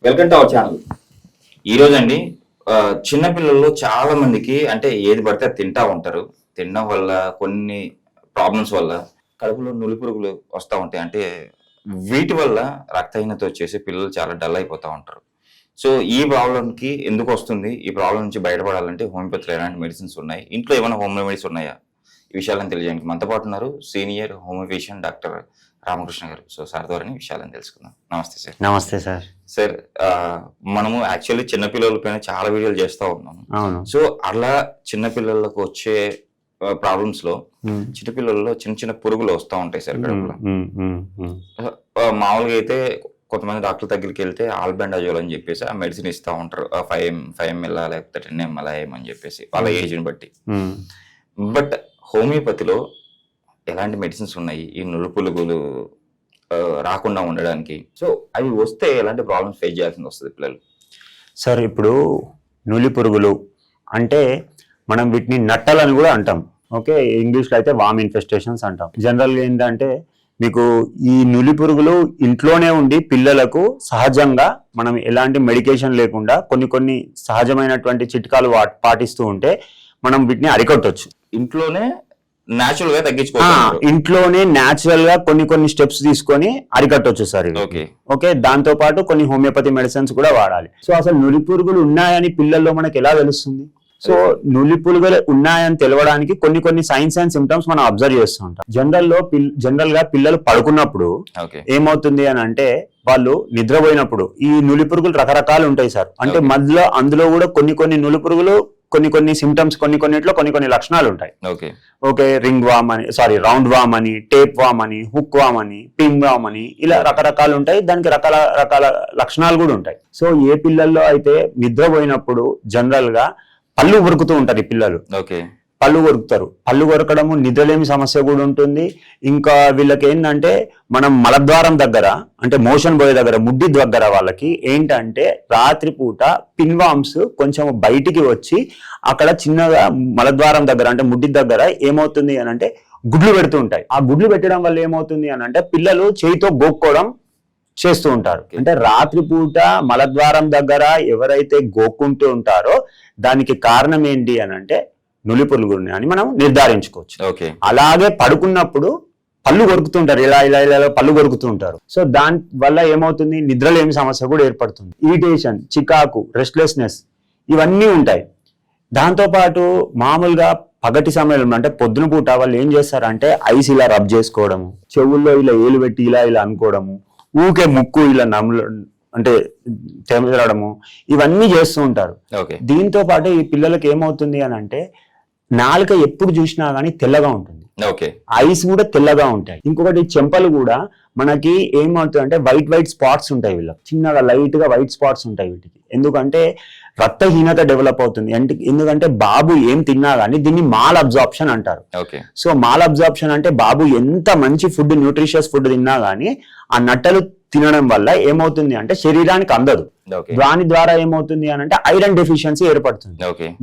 Welcome to our channel. ఈరోజు అండి చిన్నపిల్లల్లో చాలా మందికి అంటే ఏది పడితే అది తింటా ఉంటారు. తినడం వల్ల కొన్ని ప్రాబ్లమ్స్ వల్ల కడుపులో నులిపురుగులు వస్తూ ఉంటాయి. అంటే వీటి వల్ల రక్తహీనత వచ్చేసి పిల్లలు చాలా డల్ అయిపోతూ ఉంటారు. సో ఈ ప్రాబ్లంకి ఎందుకు వస్తుంది, ఈ ప్రాబ్లం నుంచి బయటపడాలంటే హోమియోపతిలో ఎలాంటి మెడిసిన్స్ ఉన్నాయి, ఇంట్లో ఏమైనా హోమ్ రెమెడీస్ ఉన్నాయా, ఈ విషయాలను తెలియజేయడానికి మనతో పాటు ఉన్నారు సీనియర్ హోమియోపేషియన్ డాక్టర్ రామకృష్ణ గారు. సో సార్ ద్వారా విషయాలను తెలుసుకుందాం. నమస్తే సార్. నమస్తే సార్. సార్, మనము యాక్చువల్లీ చిన్నపిల్లల పైన చాలా వీడియోలు చేస్తూ ఉన్నాము. అవును. సో అలా చిన్నపిల్లలకు వచ్చే ప్రాబ్లమ్స్ లో చిన్నపిల్లల్లో చిన్న చిన్న పురుగులు వస్తూ ఉంటాయి సార్ కడుపులో. మామూలుగా అయితే కొంతమంది డాక్టర్ దగ్గరికి వెళ్తే ఆల్బెండాజోల్ అని చెప్పేసి ఆ మెడిసిన్ ఇస్తూ ఉంటారు. 5 ml లేకపోతే 10 ml అని చెప్పేసి వాళ్ళ ఏజ్ని బట్టి. బట్ హోమియోపతిలో ఎలాంటి మెడిసిన్స్ ఉన్నాయి ఈ నులుపులుగులు రాకుండా ఉండడానికి? సో అవి వస్తే ఎలాంటి ప్రాబ్లమ్స్ ఫేస్ చేయాల్సి వస్తుంది పిల్లలు? సార్, ఇప్పుడు నులి పురుగులు అంటే మనం వీటిని నట్టలని కూడా అంటాం. ఓకే, ఇంగ్లీష్లో అయితే వామ్ ఇన్ఫెస్టేషన్స్ అంటాం. జనరల్గా ఏంటంటే మీకు ఈ నులి పురుగులు ఇంట్లోనే ఉండి పిల్లలకు సహజంగా మనం ఎలాంటి మెడికేషన్ లేకుండా కొన్ని సహజమైనటువంటి చిట్కాలు పాటిస్తూ ఉంటే మనం వీటిని అరికట్టొచ్చు. ఇంట్లోనే న్యాచురల్ గా తగ్గించుకోవచ్చు. ఇంట్లోనే న్యాచురల్ గా కొన్ని స్టెప్స్ తీసుకొని అరికట్టొచ్చు సార్. ఓకే, దాంతో పాటు కొన్ని హోమియోపతి మెడిసిన్స్ కూడా వాడాలి. సో అసలు నులి పురుగులు ఉన్నాయని పిల్లల్లో మనకి ఎలా తెలుస్తుంది? సో నులి పురుగులు ఉన్నాయని తెలవడానికి కొన్ని సైన్స్ అండ్ సిమ్టమ్స్ మనం అబ్జర్వ్ చేస్తూ ఉంటాం. జనరల్ గా పిల్లలు పడుకున్నప్పుడు ఏమవుతుంది అని అంటే వాళ్ళు నిద్రపోయినప్పుడు ఈ నులి పురుగులు రకరకాలు ఉంటాయి సార్. అంటే మధ్యలో అందులో కూడా కొన్ని నులి పురుగులు కొన్ని సిమ్టమ్స్ కొన్నిట్లో కొన్ని లక్షణాలు ఉంటాయి. ఓకే, రింగ్ వామ్ అని, రౌండ్ వామ్ అని, టేప్ వామ్ అని, హుక్ వామ్ అని, పిన్ వామ్ అని, ఇలా రకరకాలు ఉంటాయి. దానికి రకాల లక్షణాలు కూడా ఉంటాయి. సో ఏ పిల్లల్లో అయితే నిద్రపోయినప్పుడు జనరల్ గా పళ్ళు కొరుకుతూ ఉంటారు ఈ పిల్లలు. పళ్ళు కొరకడము నిద్రలేమి సమస్య కూడా ఉంటుంది. ఇంకా వీళ్ళకి ఏంటంటే మనం మలద్వారం దగ్గర అంటే మోషన్ పోయే దగ్గర ముడ్డి దగ్గర వాళ్ళకి ఏంటంటే రాత్రిపూట పిన్వామ్స్ కొంచెం బయటికి వచ్చి అక్కడ చిన్నగా మలద్వారం దగ్గర అంటే ముడ్డి దగ్గర ఏమవుతుంది అని అంటే గుడ్లు పెడుతూ ఉంటాయి. ఆ గుడ్లు పెట్టడం వల్ల ఏమవుతుంది అని అంటే పిల్లలు చేయితో గోక్కోవడం చేస్తూ ఉంటారు. అంటే రాత్రిపూట మలద్వారం దగ్గర ఎవరైతే గోక్కుంటూ ఉంటారో దానికి కారణం ఏంటి అని అంటే నులి పురుగులు అని మనం నిర్ధారించుకోవచ్చు. అలాగే పడుకున్నప్పుడు పళ్ళు కొరుకుతుంటారు, ఇలా పళ్ళు కొరుకుతుంటారు. సో దాని వల్ల ఏమవుతుంది, నిద్రలేమి సమస్య కూడా ఏర్పడుతుంది. ఇరిటేషన్, చికాకు, రెస్ట్లెస్నెస్ ఇవన్నీ ఉంటాయి. దాంతోపాటు మామూలుగా పగటి సమయంలో అంటే పొద్దున పూట వాళ్ళు ఏం చేస్తారంటే ఐస్ ఇలా రబ్ చేసుకోవడము, చెవుల్లో ఇలా ఏలు పెట్టి ఇలా అనుకోవడము, ఊకే ముక్కు ఇలా అంటే తెమదడము, ఇవన్నీ చేస్తూ ఉంటారు. దీంతో పాటు ఈ పిల్లలకి ఏమవుతుంది అని అంటే నాలుక ఎప్పుడు చూసినా గానీ తెల్లగా ఉంటుంది. ఐస్ కూడా తెల్లగా ఉంటాయి. ఇంకొకటి చెంపలు కూడా మనకి ఏమవుతుంది అంటే వైట్ స్పాట్స్ ఉంటాయి. వీళ్ళకి చిన్నగా లైట్ గా వైట్ స్పాట్స్ ఉంటాయి వీటికి. ఎందుకంటే రక్తహీనత డెవలప్ అవుతుంది. ఎందుకంటే బాబు ఏం తిన్నా గానీ దీన్ని మాల్ అబ్జార్ప్షన్ అంటారు. సో మాల్ అబ్జార్ప్షన్ అంటే బాబు ఎంత మంచి ఫుడ్, న్యూట్రిషియస్ ఫుడ్ తిన్నా గానీ ఆ నట్టలు తినడం వల్ల ఏమవుతుంది అంటే శరీరానికి అందదు. దాని ద్వారా ఏమవుతుంది అని అంటే ఐరన్ డెఫిషియన్సీ ఏర్పడుతుంది.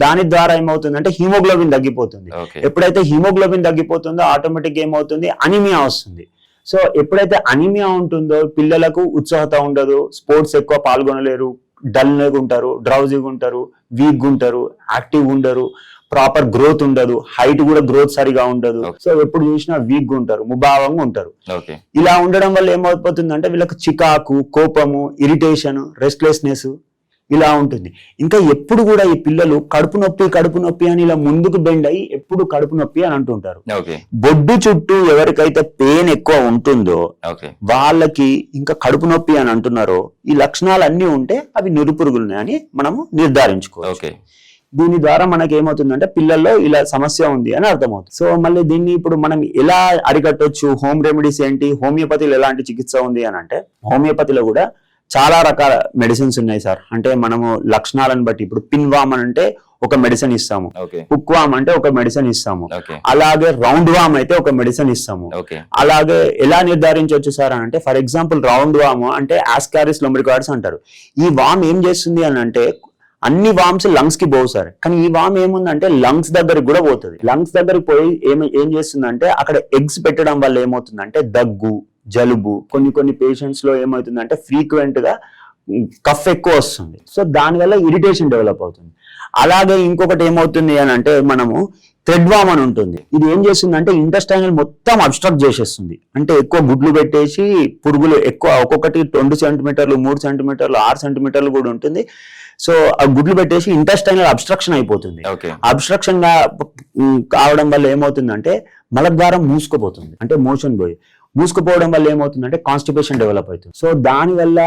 దాని ద్వారా ఏమవుతుంది అంటే హీమోగ్లోబిన్ తగ్గిపోతుంది. ఎప్పుడైతే హీమోగ్లోబిన్ తగ్గిపోతుందో ఆటోమేటిక్ ఏమవుతుంది, అనీమియా వస్తుంది. సో ఎప్పుడైతే అనీమియా ఉంటుందో పిల్లలకు ఉత్సాహత ఉండదు, స్పోర్ట్స్ ఎక్కువ పాల్గొనలేరు, డల్గా ఉంటారు, డ్రౌజీగా ఉంటారు, వీక్గా ఉంటారు, యాక్టివ్గా ఉండరు, ప్రాపర్ గ్రోత్ ఉండదు, హైట్ కూడా గ్రోత్ సరిగా ఉండదు. సో ఎప్పుడు చూసినా వీక్గా ఉంటారు, ముభావంగా ఉంటారు. ఇలా ఉండడం వల్ల ఏమైపోతుంది అంటే వీళ్ళకి చికాకు, కోపము, ఇరిటేషన్, రెస్ట్లెస్నెస్ ఇలా ఉంటుంది. ఇంకా ఎప్పుడు కూడా ఈ పిల్లలు కడుపు నొప్పి అని ఇలా ముందుకు బెండ్ అయ్యి ఎప్పుడు కడుపు నొప్పి అని అంటుంటారు. బొడ్డు చుట్టూ ఎవరికైతే పెయిన్ ఎక్కువ ఉంటుందో వాళ్ళకి ఇంకా కడుపు నొప్పి అని అంటున్నారో ఈ లక్షణాలు అన్ని ఉంటే అవి నులి పురుగులు అని మనము నిర్ధారించుకోవచ్చు. దీని ద్వారా మనకి ఏమవుతుందంటే పిల్లల్లో ఇలా సమస్య ఉంది అని అర్థమవుతుంది. సో మళ్ళీ దీన్ని ఇప్పుడు మనం ఎలా అరికట్టొచ్చు, హోమ్ రెమెడీస్ ఏంటి, హోమియోపతిలో ఎలాంటి చికిత్స ఉంది అని అంటే హోమియోపతిలో కూడా చాలా రకాల మెడిసిన్స్ ఉన్నాయి సార్. అంటే మనము లక్షణాలను బట్టి ఇప్పుడు పిన్ వామ్ అంటే ఒక మెడిసిన్ ఇస్తాము, హుక్ వామ్ అంటే ఒక మెడిసిన్ ఇస్తాము, అలాగే రౌండ్ వామ్ అయితే ఒక మెడిసిన్ ఇస్తాము. అలాగే ఎలా నిర్ధారించవచ్చు సార్ అని అంటే ఫర్ ఎగ్జాంపుల్ రౌండ్ వామ్ అంటే ఆస్కారిస్ లొంబ్రికాయిడ్స్ అంటారు. ఈ వామ్ ఏం చేస్తుంది అని అంటే అన్ని వామ్స్ లంగ్స్ కి పోవు సార్, కానీ ఈ వామ్ ఏముందంటే లంగ్స్ దగ్గరికి కూడా పోతుంది. లంగ్స్ దగ్గరికి పోయి ఏం చేస్తుందంటే అక్కడ ఎగ్స్ పెట్టడం వల్ల ఏమవుతుందంటే దగ్గు, జలుబు, కొన్ని పేషెంట్స్ లో ఏమవుతుందంటే ఫ్రీక్వెంట్ గా కఫ్ ఎక్కువ వస్తుంది. సో దానివల్ల ఇరిటేషన్ డెవలప్ అవుతుంది. అలాగే ఇంకొకటి ఏమవుతుంది అని అంటే మనము థ్రెడ్ వామ్ అని ఉంటుంది. ఇది ఏం చేస్తుంది అంటే ఇంటెస్టైనల్ మొత్తం అబ్స్ట్రక్ట్ చేసేస్తుంది. అంటే ఎక్కువ గుడ్లు పెట్టేసి పురుగులు ఎక్కువ ఒక్కొక్కటి 2 సెంటీమీటర్లు 3 సెంటీమీటర్లు 6 సెంటీమీటర్లు కూడా ఉంటుంది. సో ఆ గుడ్లు పెట్టేసి ఇంటెస్టైనల్ అబ్స్ట్రక్షన్ అయిపోతుంది. అబ్స్ట్రక్షన్ గా కావడం వల్ల ఏమవుతుందంటే మలద్వారం మూసుకుపోతుంది. అంటే మోషన్ పోయి మూసుకుపోవడం వల్ల ఏమవుతుందంటే కాన్స్టిపేషన్ డెవలప్ అవుతుంది. సో దాని వల్ల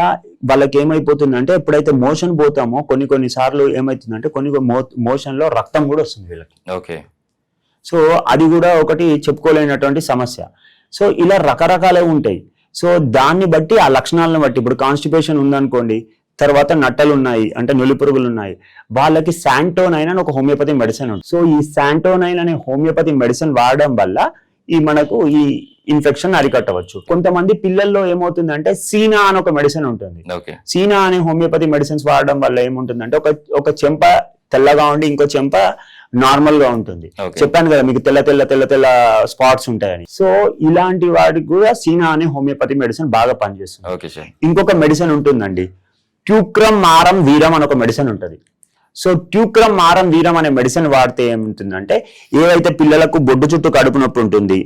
వాళ్ళకి ఏమైపోతుందంటే ఎప్పుడైతే మోషన్ పోతామో కొన్ని సార్లు ఏమైతుందంటే కొన్ని మోషన్ లో రక్తం కూడా వస్తుంది వీళ్ళకి. ఓకే. సో అది కూడా ఒకటి చెప్పుకోలేనటువంటి సమస్య. సో ఇలా రకరకాలే ఉంటాయి. సో దాన్ని బట్టి ఆ లక్షణాలను బట్టి ఇప్పుడు కాన్స్టిపేషన్ ఉందనుకోండి, తర్వాత నట్టలు ఉన్నాయి అంటే నులిపురుగులు ఉన్నాయి, వాళ్ళకి శాంటోనైన్ అని ఒక హోమియోపతి మెడిసిన్ ఉంది. సో ఈ శాంటోనైన్ అనే హోమియోపతి మెడిసిన్ వాడడం వల్ల మనకు ఈ ఇన్ఫెక్షన్ అరికట్టవచ్చు. కొంతమంది పిల్లల్లో ఏమవుతుందంటే సీనా అని ఒక మెడిసిన్ ఉంటుంది. సీనా అనే హోమియోపతి మెడిసిన్స్ వాడడం వల్ల ఏముంటుందంటే ఒక చెంప తెల్లగా ఉండి ఇంకో చెంప నార్మల్ గా ఉంటుంది. చెప్పాను కదా మీకు తెల్ల తెల్ల తెల్ల తెల్ల స్పాట్స్ ఉంటాయని. సో ఇలాంటి వాటికి కూడా సీనా అనే హోమియోపతి మెడిసిన్ బాగా పనిచేస్తుంది. ఇంకొక మెడిసిన్ ఉంటుందండి, ట్యూక్రమ్ మారం వీరం అని ఒక మెడిసిన్ ఉంటుంది. సో ట్యూక్రమ్ మారం వీరం అనే మెడిసిన్ వాడితే ఏముంటుందంటే ఏవైతే పిల్లలకు బొడ్డు చుట్టూ కడుపు నొప్పి ఉంటుంది,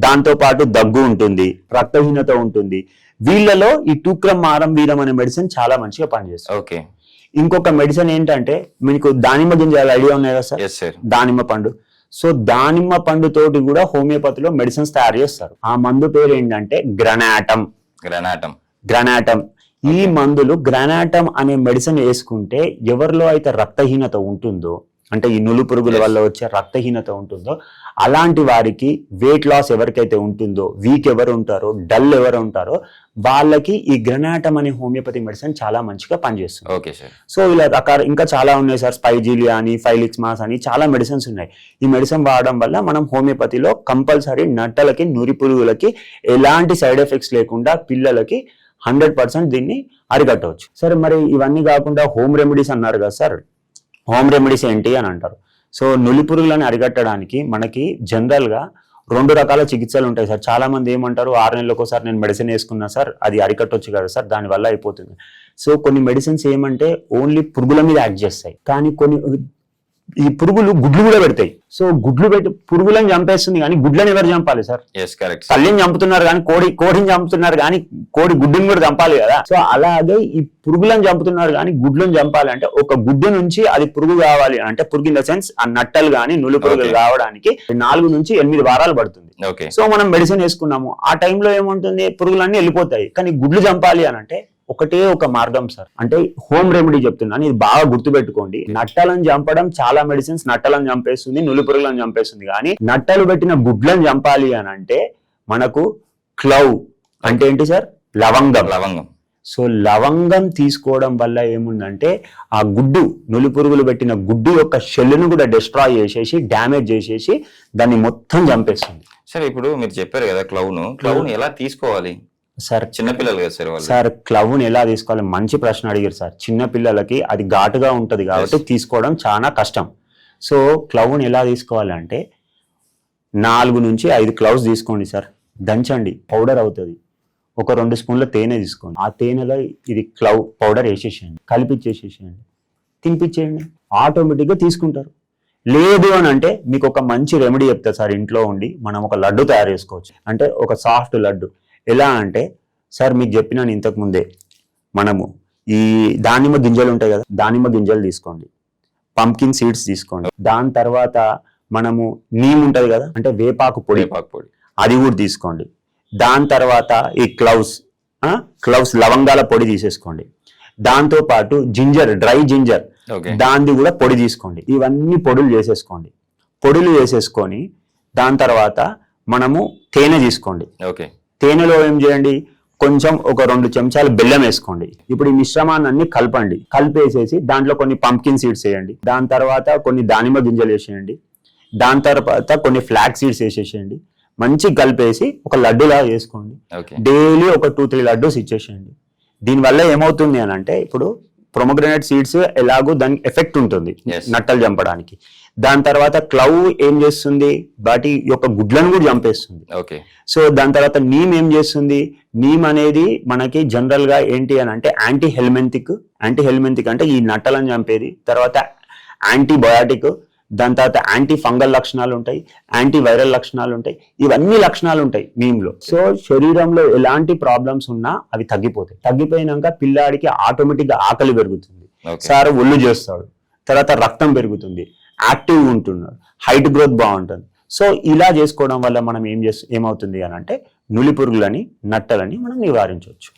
దాంతో పాటు దగ్గు ఉంటుంది, రక్తహీనత ఉంటుంది, వీళ్ళలో ఈ ట్యూక్రమ్ మారం వీరం అనే మెడిసిన్ చాలా మంచిగా పనిచేస్తుంది. ఇంకొక మెడిసిన్ ఏంటంటే మీకు దానిమ్మ గింజల ఐడియా ఉన్నాయి కదా సార్, దానిమ్మ పండు. సో దానిమ్మ పండు తోటి కూడా హోమియోపతిలో మెడిసిన్స్ తయారు చేస్తారు. ఆ మందు పేరు ఏంటంటే గ్రానాటం. ఈ మందులు గ్రానాటం అనే మెడిసిన్ వేసుకుంటే ఎవరిలో అయితే రక్తహీనత ఉంటుందో, అంటే ఈ నులు పురుగుల వల్ల వచ్చే రక్తహీనత ఉంటుందో, అలాంటి వారికి వెయిట్ లాస్ ఎవరికైతే ఉంటుందో, వీక్ ఎవరు ఉంటారో, డల్ ఎవరు ఉంటారో వాళ్ళకి ఈ గ్రానాటం అనే హోమియోపతి మెడిసిన్ చాలా మంచిగా పనిచేస్తుంది. సో ఇలా ఇంకా చాలా ఉన్నాయి సార్, స్పైజిలియా అని, ఫైలిక్స్మాస్ అని చాలా మెడిసిన్స్ ఉన్నాయి. ఈ మెడిసిన్ వాడడం వల్ల మనం హోమియోపతిలో కంపల్సరీ నట్టలకి నురి పురుగులకి ఎలాంటి సైడ్ ఎఫెక్ట్స్ లేకుండా పిల్లలకి 100% దీన్ని అరికట్టవచ్చు. సరే మరి ఇవన్నీ కాకుండా హోమ్ రెమెడీస్ అన్నారు కదా సార్, హోమ్ రెమెడీస్ ఏంటి అని అంటారు. సో నులి పురుగులను అరికట్టడానికి మనకి జనరల్ గా 2 రకాల చికిత్సలు ఉంటాయి సార్. చాలా మంది ఏమంటారు 6 నెలలకు ఒకసారి నేను మెడిసిన్ వేసుకున్నా సార్, అది అరికట్టొచ్చు కదా సార్, దాని వల్ల అయిపోతుంది. సో కొన్ని మెడిసిన్స్ ఏమంటే ఓన్లీ పురుగుల మీద యాక్ట్ చేస్తాయి, కానీ ఈ పురుగులు గుడ్లు కూడా పెడతాయి. సో గుడ్లు పెట్టి పురుగులను చంపేస్తుంది, కానీ గుడ్లను ఎవరు చంపాలి సార్? తల్లిని చంపుతున్నారు కానీ కోడిని చంపుతున్నారు, కానీ కోడి గుడ్డుని కూడా చంపాలి కదా. సో అలాగే ఈ పురుగులను చంపుతున్నారు కానీ గుడ్లను చంపాలి అంటే ఒక గుడ్డు నుంచి అది పురుగు కావాలి అంటే పురుగు ఇన్ ద సెన్స్ ఆ నట్టలు కానీ నులి పురుగులు కావడానికి 4 నుంచి 8 వారాలు పడుతుంది. సో మనం మెడిసిన్ వేసుకున్నాము, ఆ టైంలో ఏముంటుంది పురుగులన్నీ వెళ్ళిపోతాయి, కానీ గుడ్లు చంపాలి అని అంటే ఒకటే ఒక మార్గం సార్, అంటే హోమ్ రెమెడీ చెప్తున్నాను, ఇది బాగా గుర్తుపెట్టుకోండి. నట్టలను చంపడం చాలా మెడిసిన్స్ నట్టలను చంపేస్తుంది, నులి పురుగులను చంపేస్తుంది, కానీ నట్టలు పెట్టిన గుడ్లను చంపాలి అని అంటే మనకు క్లవ్ అంటే ఏంటి సార్? లవంగం. సో లవంగం తీసుకోవడం వల్ల ఏముందంటే ఆ గుడ్డు నులి పురుగులు పెట్టిన గుడ్డు యొక్క షెల్లును కూడా డిస్ట్రాయ్ చేసేసి డ్యామేజ్ చేసేసి దాన్ని మొత్తం చంపేస్తుంది. సరే ఇప్పుడు మీరు చెప్పారు కదా క్లవ్ ఎలా తీసుకోవాలి సార్? చిన్నపిల్లలు కదా సార్ క్లవ్ని ఎలా తీసుకోవాలి? మంచి ప్రశ్న అడిగారు సార్. చిన్న పిల్లలకి అది ఘాటుగా ఉంటది కాబట్టి తీసుకోవడం చాలా కష్టం. సో క్లవ్ని ఎలా తీసుకోవాలంటే 4 నుంచి 5 క్లవ్స్ తీసుకోండి సార్, దంచండి, పౌడర్ అవుతుంది. ఒక 2 స్పూన్ల తేనె తీసుకోండి, ఆ తేనెలో ఇది క్లవ్ పౌడర్ వేసేసేయండి, కలిపిచ్చేసేసేయండి, తినిపించేయండి, ఆటోమేటిక్గా తీసుకుంటారు. లేదు అని అంటే మీకు ఒక మంచి రెమెడీ చెప్తా సార్, ఇంట్లో ఉండి మనం ఒక లడ్డు తయారు చేసుకోవచ్చు. అంటే ఒక సాఫ్ట్ లడ్డు. ఎలా అంటే సార్ మీకు చెప్పినాను ఇంతకు ముందే, మనము ఈ దానిమ్మ గింజలు ఉంటాయి కదా, దానిమ్మ గింజలు తీసుకోండి, పంకిన్ సీడ్స్ తీసుకోండి, దాని తర్వాత మనము నీమ్ ఉంటది కదా అంటే వేపాకు పొడి అది కూడా తీసుకోండి. దాని తర్వాత ఈ క్లవ్స్ లవంగాల పొడి తీసేసుకోండి. దాంతో పాటు డ్రై జింజర్ దాన్ని కూడా పొడి తీసుకోండి. ఇవన్నీ పొడులు చేసేసుకోండి. పొడులు చేసేసుకొని దాని తర్వాత మనము తేనె తీసుకోండి. తేనెలో ఏం చేయండి, కొంచెం ఒక 2 చెంచాలు బెల్లం వేసుకోండి. ఇప్పుడు ఈ మిశ్రమాన్ని కలపండి. కలిపేసేసి దాంట్లో కొన్ని పంకిన్ సీడ్స్ వేయండి, దాని తర్వాత కొన్ని దానిమ్మ గింజలు వేసేయండి, దాని తర్వాత కొన్ని ఫ్లాక్ సీడ్స్ వేసేసేయండి. మంచి కలిపేసి ఒక లడ్డులా వేసుకోండి. డైలీ ఒక 2-3 లడ్డూస్ ఇచ్చేసేయండి. దీనివల్ల ఏమవుతుంది అని అంటే ఇప్పుడు ప్రొమోగ్రనేట్ సీడ్స్ ఎలాగో దాని ఎఫెక్ట్ ఉంటుంది Yes. నట్టలు చంపడానికి. దాని తర్వాత క్లవ్ ఏం చేస్తుంది, వాటి యొక్క గుడ్లను కూడా చంపేస్తుంది. ఓకే. సో దాని తర్వాత నీమ్ ఏం చేస్తుంది, నీమ్ అనేది మనకి జనరల్ గా ఏంటి అని అంటే యాంటీ హెల్మెంతిక్ అంటే ఈ నట్టలను చంపేది. తర్వాత యాంటీబయాటిక్, దాని తర్వాత యాంటీ ఫంగల్ లక్షణాలు ఉంటాయి, యాంటీ వైరల్ లక్షణాలు ఉంటాయి, ఇవన్నీ లక్షణాలు ఉంటాయి నీమ్లో. సో శరీరంలో ఎలాంటి ప్రాబ్లమ్స్ ఉన్నా అవి తగ్గిపోయినాక పిల్లాడికి ఆటోమేటిక్ గా ఆకలి పెరుగుతుంది, Okay. సార్ ఒళ్ళు చేస్తాడు, తర్వాత రక్తం పెరుగుతుంది, యాక్టివ్గా ఉంటున్నాడు, హైట్ గ్రోత్ బాగుంటుంది. సో ఇలా చేసుకోవడం వల్ల మనం ఏమవుతుంది అని అంటే నులి పురుగులని నట్టలని మనం నివారించవచ్చు.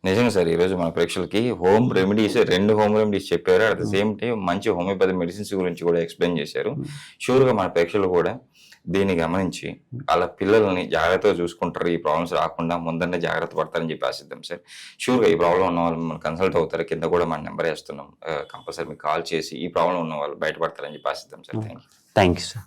నిజంగా సార్, ఈరోజు మన ప్రేక్షకులకి హోమ్ రెమెడీస్ 2 హోమ్ రెమెడీస్ చెప్పారు. అట్ ద సేమ్ టైం మంచి హోమియోపతి మెడిసిన్స్ గురించి కూడా ఎక్స్ప్లెయిన్ చేశారు. షూర్గా మన ప్రేక్షకులు కూడా దీన్ని గమనించి వాళ్ళ పిల్లల్ని జాగ్రత్తగా చూసుకుంటారు, ఈ ప్రాబ్లమ్స్ రాకుండా ముందనే జాగ్రత్త పడతారని చెప్పి ఆశిద్దాం సార్. షూర్గా ఈ ప్రాబ్లం ఉన్న వాళ్ళు మనం కన్సల్ట్ అవుతారు, కింద కూడా మన నెంబర్ వేస్తున్నాం, కంపల్సరీ మీకు కాల్ చేసి ఈ ప్రాబ్లం ఉన్న వాళ్ళు బయటపడతారని చెప్పి ఆశిద్దాం sir. Thank you. Thank you sir.